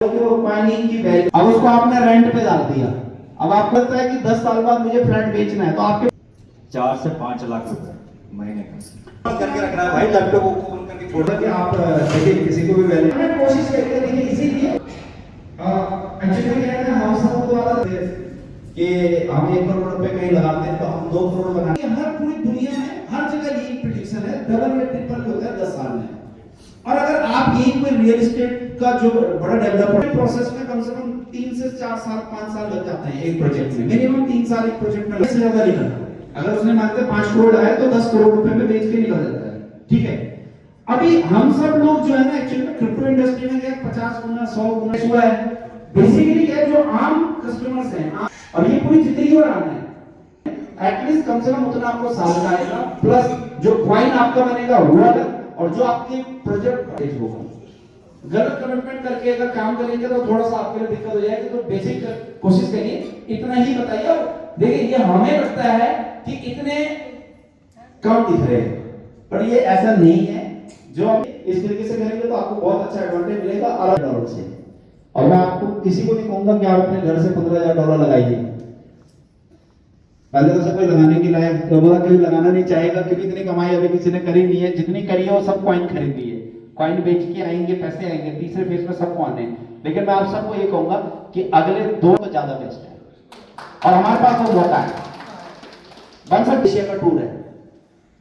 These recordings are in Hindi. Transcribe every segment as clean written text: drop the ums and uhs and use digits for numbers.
वो पानी की वैल्यू, अब उसको आपने रेंट पे डाल दिया। अब आपको लगता है कि 10 साल बाद मुझे फ्लैट बेचना है, तो आपके 4 से 5 लाख रुपए महीने का करके रख रहा है भाई। लैपटॉप ओपन करके छोड़ कि आप देखिए किसी को भी वैल्यू मैं कोशिश करते हैं। देखिए इसीलिए एक्चुअली क्या है ना, हम सब को वाला कि हम 1 करोड़ रुपए कहीं लगाते हैं तो हम 2 करोड़ बनाते हैं। हर पूरी दुनिया में हर जगह यही प्रेडिक्शन है, डबल या ट्रिपल होता है 10 साल में। और अगर आप यही कोई रियल एस्टेट का जो बड़ा डेवलपमेंट प्रोसेस में कम से कम 3 से 4 साल 5 साल लग जाते हैं एक प्रोजेक्ट में, मिनिमम 3 साल एक प्रोजेक्ट में से ज्यादा नहीं लगता। अगर उसने मानते 5 करोड़ आए तो 10 करोड़ रुपए में बेच के निकल जाता है, ठीक है। अभी हम सब लोग जो है ना एक्चुअली में क्रिप्टो इंडस्ट्री में गए 50 गुना 100 गुना हुआ है। बेसिकली क्या जो आम कस्टमर्स हैं और ये पूरी जिंदगी और आना है, एटलीस्ट कम से कम उतना आपको साल का आएगा, प्लस जो क्वाइन आपका बनेगा वो अलग, और जो आपके प्रोजेक्ट प्राइस होगा। गलत कमिटमेंट करके अगर काम करेंगे तो थोड़ा सा आपके लिए दिक्कत हो जाएगी। तो बेसिक कोशिश करिए, इतना ही बताइए। और देखिए ये हमें लगता है कि इतने कम दिख रहे हैं, पर ये ऐसा नहीं है। जो आप इस तरीके से करेंगे तो आपको बहुत अच्छा एडवांटेज मिलेगा अलग डॉलर से। और मैं आपको किसी को नहीं कहूंगा कि आप अपने घर से $15,000 लगाइए। पहले तो सब कोई लगाने की लायक दोबारा कोई लगाना नहीं चाहेगा, क्योंकि इतनी कमाई अभी किसी ने करी नहीं है। जितनी करी है वो सब कॉइन खरीदी है, कॉइन बेच के आएंगे, पैसे आएंगे, तीसरे फेज में सबको आने हैं। लेकिन मैं आप सबको ये कहूंगा कि अगले 2 तो ज्यादा बेस्ट है, और हमारे पास वो मौका है। बंसर एशिया का टूर है।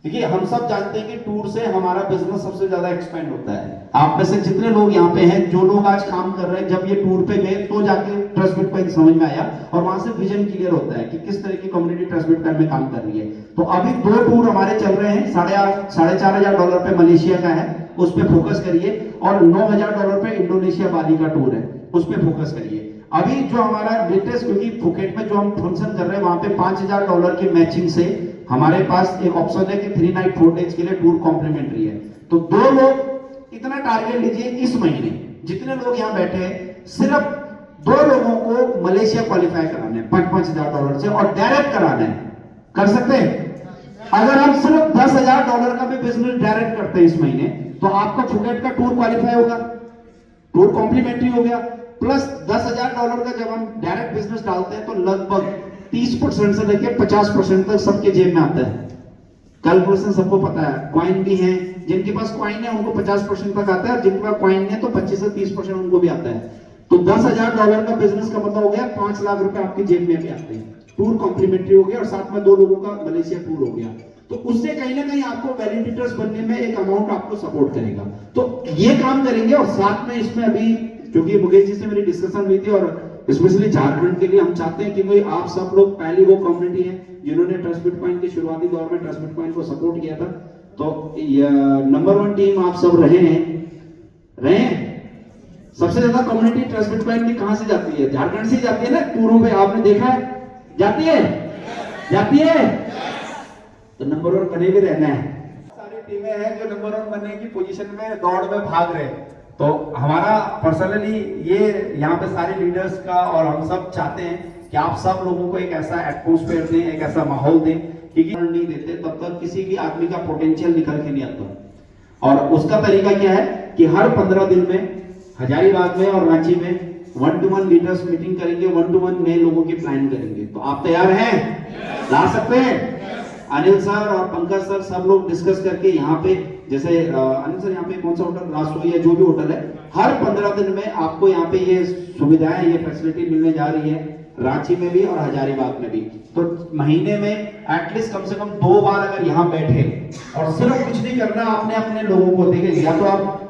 देखिए हम सब जानते हैं कि टूर से हमारा बिजनेस सबसे ज्यादा एक्सपेंड होता है। आप में से जितने लोग यहाँ पे हैं, जो लोग आज काम कर रहे हैं, जब ये टूर पे गए तो जाके ट्रस्ट बिटकॉइन समझ में आया, और वहां से विजन क्लियर होता है कि किस तरह की कम्युनिटी ट्रस्ट बिटकॉइन में काम कर रही है। तो अभी 2 टूर हमारे चल रहे हैं। $4,500 पे मलेशिया का है, उस पर फोकस करिए, और $9,000 पे इंडोनेशिया बाली का टूर है, उस पर फोकस करिए। अभी जो हमारा लेटेस्ट, क्योंकि फुकेट में जो हम फंक्शन कर रहे हैं वहां पे $5,000 की मैचिंग से हमारे पास एक ऑप्शन है कि 3 नाइट 4 डेज के लिए टूर कॉम्प्लीमेंट्री है। तो 2 लोग इतना टारगेट लीजिए इस महीने, जितने लोग यहाँ बैठे हैं, सिर्फ 2 लोगों को मलेशिया क्वालिफाई कराना है $5,000 से, और डायरेक्ट कराना है। कर सकते हैं? अगर हम सिर्फ $10,000 का भी बिजनेस डायरेक्ट करते हैं इस महीने, तो आपका फुकेट का टूर क्वालिफाई होगा, टूर कॉम्प्लीमेंट्री हो गया। प्लस $10,000 का जब हम डायरेक्ट बिजनेस डालते हैं तो लगभग 30% से लेकर 50% तक सबके जेब में आता है। कैलकुलेशन सबको पता है। क्वाइन भी है, जिनके पास क्वाइन है उनको 50% तक आता है, जिनके पास क्वाइन है तो 25 से 30% उनको भी आता है। तो $10,000 का बिजनेस का मतलब हो गया 5 लाख रुपए आपकी जेब में भी आते हैं। टूर कॉम्प्लीमेंट्री हो गया, और साथ में 2 लोगों का मलेशिया टूर हो गया। तो उससे कहीं ना कहीं आपको वैलिडेटर्स बनने में एक अमाउंट आपको सपोर्ट करेगा। तो ये काम करेंगे, और साथ में इसमें अभी क्योंकि मुकेश जी से मेरी डिस्कशन हुई थी, और स्पेशली झारखंड के लिए हम चाहते हैं कि भाई आप सब लोग पहली वो कम्युनिटी है जिन्होंने ट्रस्ट बिटकॉइन के शुरुआती दौर में ट्रस्ट बिटकॉइन को सपोर्ट किया था। तो नंबर 1 टीम आप सब रहे हैं। सबसे ज्यादा कम्युनिटी ट्रस्ट बिटकॉइन की कहां से जाती है? झारखंड से जाती है ना। टूरों पे आपने देखा है, जाती है। तो नंबर 1 बने भी रहना है। सारी टीमें हैं जो नंबर 1 बनने की पोजीशन में दौड़ में भाग रहे हैं। तो हमारा पर्सनली ये यहाँ पे सारे लीडर्स का, और हम सब चाहते हैं कि आप सब लोगों को एक ऐसा एटमॉस्फेयर दें, एक ऐसा माहौल दें, क्योंकि नहीं देते तब तक किसी भी आदमी का पोटेंशियल निकल के नहीं आता। और उसका तरीका क्या है कि हर 15 दिन में हजारीबाग में और रांची में 1-to-1 लीडर्स मीटिंग करेंगे, 1-to-1 नए लोगों की प्लान करेंगे। तो आप तैयार हैं? ला सकते हैं? अनिल सर और पंकज सर सब लोग डिस्कस करके यहाँ पे, जैसे अनिल सर यहाँ पे कौन सा होटल, रासोई या जो भी होटल है, हर 15 दिन में आपको यहाँ पे ये सुविधाएं, ये फैसिलिटी मिलने जा रही है, रांची में भी और हजारीबाग में भी। तो महीने में एटलीस्ट कम से कम 2 बार अगर यहाँ बैठे, और सिर्फ कुछ नहीं करना, आपने अपने लोगों को देखे, या तो आप